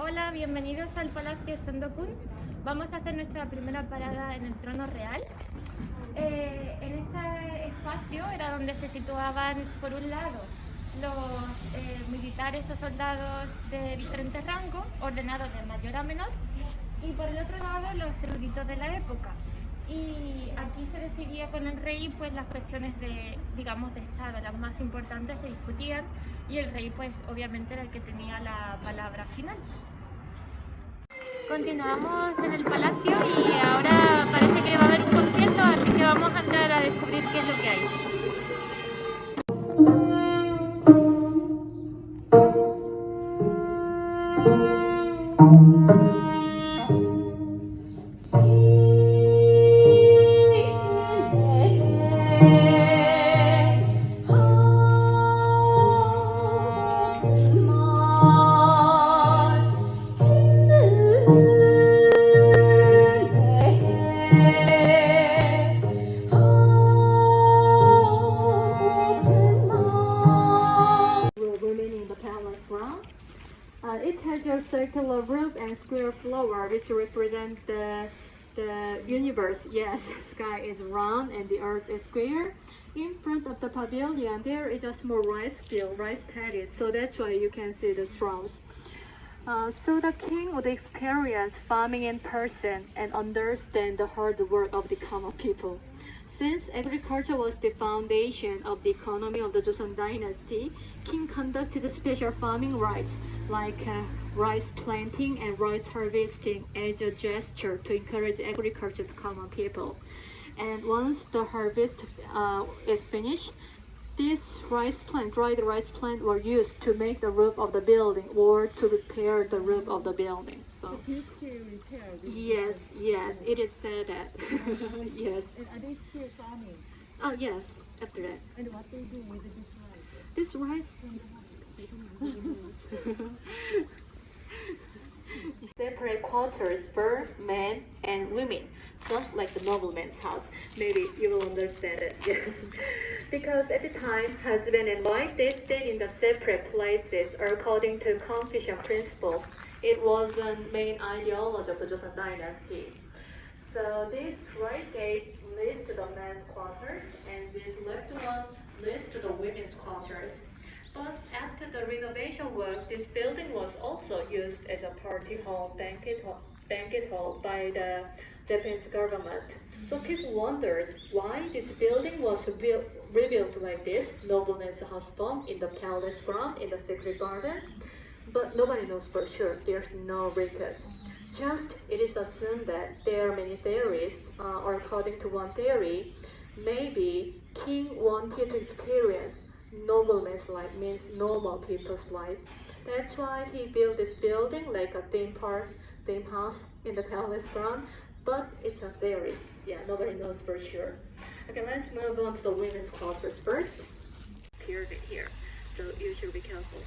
Hola, bienvenidos al Palacio Changdeokgung. Vamos a hacer nuestra primera parada en el trono real. En este espacio era donde se situaban, por un lado, los militares o soldados de diferentes rangos, ordenados de mayor a menor, y por el otro lado los eruditos de la época. Y aquí se decidía con el rey pues las cuestiones de, digamos, de estado, las más importantes se discutían, y el rey pues obviamente era el que tenía la palabra final. Continuamos en el palacio y ahora parece que va a haber un concierto, así que vamos a entrar a descubrir qué es lo que hay. It has your circular roof and square floor, which represent the universe. Yes, sky is round and the earth is square. In front of the pavilion, there is a small rice field, rice paddies, so that's why you can see the thrones. So the king would experience farming in person and understand the hard work of the common people. Since agriculture was the foundation of the economy of the Joseon dynasty, king conducted special farming rites like rice planting and rice harvesting as a gesture to encourage agriculture to common people. And once the harvest is finished, this dried rice plant were used to make the roof of the building or to repair the roof of the building. So used to repair this yes, it is said that. Yes. And are they still farming? Oh yes, after that. And what they do with this rice? This rice. Separate quarters for men and women, just like the nobleman's house. Maybe you will understand it, yes. Because at the time, husband and wife, they stayed in the separate places according to Confucian principles. It was the main ideology of the Joseon dynasty. So this right gate leads to the men's quarters, and this left one leads to the women's quarters. But after the renovation work, this building was also used as a party hall, banquet hall by the Japanese government. So people wondered why this building was rebuilt like this, nobleman's house form in the palace ground in the sacred garden. But nobody knows for sure. There's no records. Just it is assumed that there are many theories, or according to one theory, maybe king wanted to experience nobleman's life, means normal people's life. That's why he built this building like a theme house in the palace ground. But it's a theory. Yeah, nobody knows for sure. Okay, let's move on to the women's quarters first. Pyramid here, so you should be careful.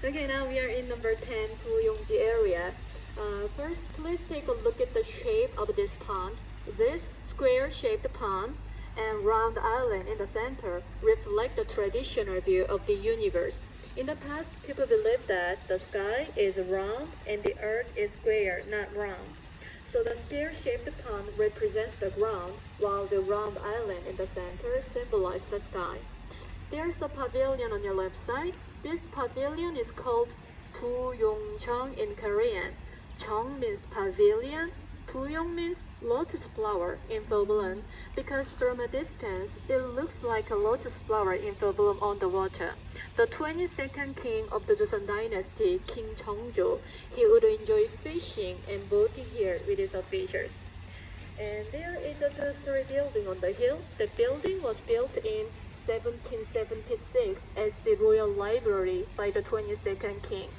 Okay, now we are in number 10, Puyongji area. First, please take a look at the shape of this pond. This square-shaped pond and round island in the center reflect the traditional view of the universe. In the past, people believed that the sky is round and the earth is square, not round. So the spear-shaped pond represents the ground, while the round island in the center symbolizes the sky. There's a pavilion on your left side. This pavilion is called Puyongjeong in Korean. Jeong means pavilion. Puyong means lotus flower in full bloom, because from a distance it looks like a lotus flower in full bloom on the water. The 22nd king of the Joseon dynasty, King Cheongjo, he would enjoy fishing and boating here with his officers. And there is a two-story building on the hill. The building was built in 1776 as the royal library by the 22nd king.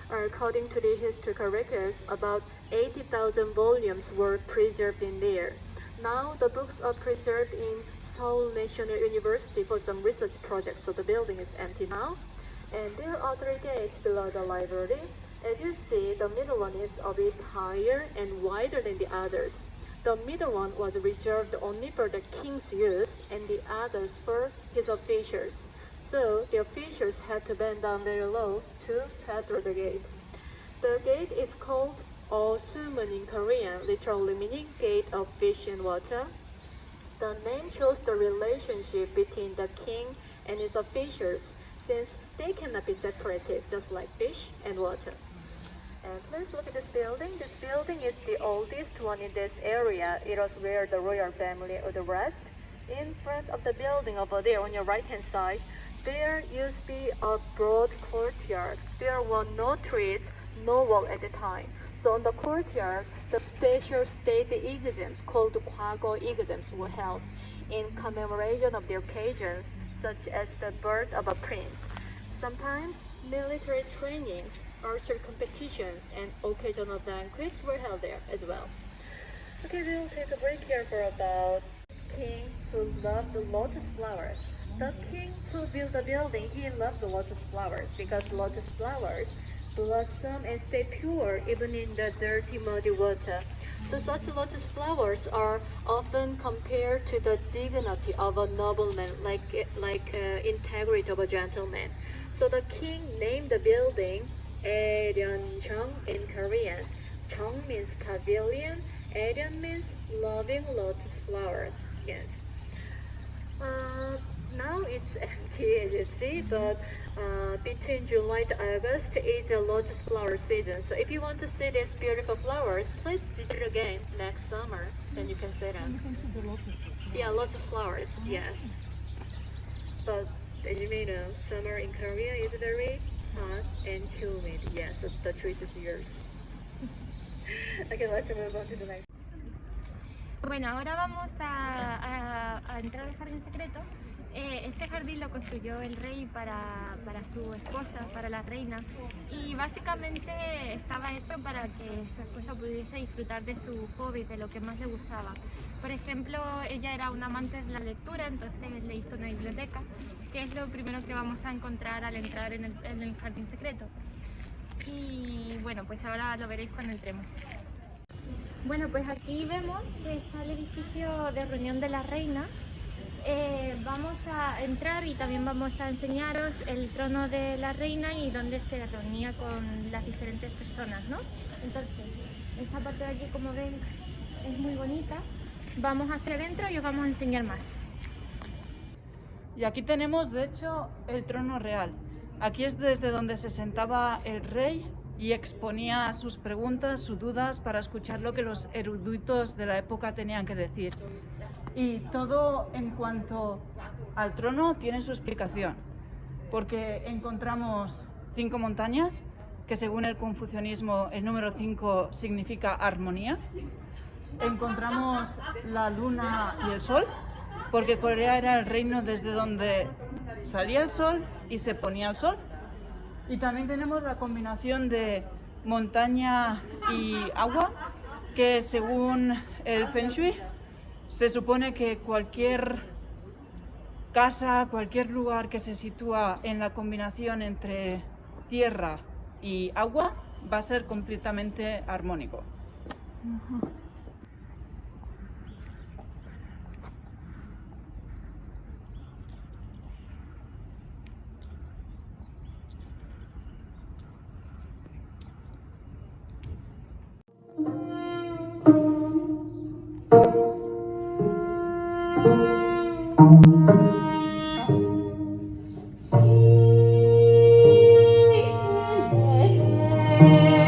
According to the historical records, about 80,000 volumes were preserved in there. Now the books are preserved in Seoul National University for some research projects, so the building is empty now. And there are 3 gates below the library. As you see, the middle one is a bit higher and wider than the others. The middle one was reserved only for the king's use and the others for his officials. So the officials had to bend down very low to pass through the gate. The gate is called Sumun in Korean, literally meaning gate of fish and water. The name shows the relationship between the king and his officials, since they cannot be separated, just like fish and water. And please look at this building. This building is the oldest one in this area. It was where the royal family would rest. In front of the building over there on your right hand side, there used to be a broad courtyard. There were no trees, no wall at the time. So on the courtyard, the special state exams called 과거 exams were held in commemoration of the occasions, such as the birth of a prince. Sometimes military trainings, archery competitions, and occasional banquets were held there as well. Okay, we'll take a break here for about king who loved the lotus flowers. The king who built the building, he loved the lotus flowers because lotus flowers blossom and stay pure even in the dirty, muddy water. So such lotus flowers are often compared to the dignity of a nobleman, like integrity of a gentleman. So the king named the building Eryonjeong in Korean. Jeong means pavilion. Eryon means loving lotus flowers. Yes. Now it's empty, as you see, but between July to August is a lotus flower season. So if you want to see these beautiful flowers, please visit again next summer. Then you can see them. You can see the lotus. Yeah, lotus flowers. Yes. But as you may know, summer in Korea is very hot and humid. Yes, so the choice is yours. Okay, let's move on to the next. Bueno, ahora vamos a entrar al jardín secreto. Este jardín lo construyó el rey para su esposa, para la reina, y básicamente estaba hecho para que su esposa pudiese disfrutar de su hobby, de lo que más le gustaba. Por ejemplo, ella era una amante de la lectura, entonces le hizo una biblioteca, que es lo primero que vamos a encontrar al entrar en el jardín secreto. Y bueno, pues ahora lo veréis cuando entremos. Bueno, pues aquí vemos que está el edificio de reunión de la reina. Vamos a entrar y también vamos a enseñaros el trono de la reina y donde se reunía con las diferentes personas, ¿no? Entonces, esta parte de aquí, como ven, es muy bonita. Vamos hacia adentro y os vamos a enseñar más. Y aquí tenemos, de hecho, el trono real. Aquí es desde donde se sentaba el rey y exponía sus preguntas, sus dudas, para escuchar lo que los eruditos de la época tenían que decir. Y todo en cuanto al trono tiene su explicación, porque encontramos 5 montañas, que según el confucianismo el número 5 significa armonía. Encontramos la luna y el sol, porque Corea era el reino desde donde salía el sol y se ponía el sol. Y también tenemos la combinación de montaña y agua, que según el Feng Shui se supone que cualquier casa, cualquier lugar que se sitúa en la combinación entre tierra y agua va a ser completamente armónico. tiene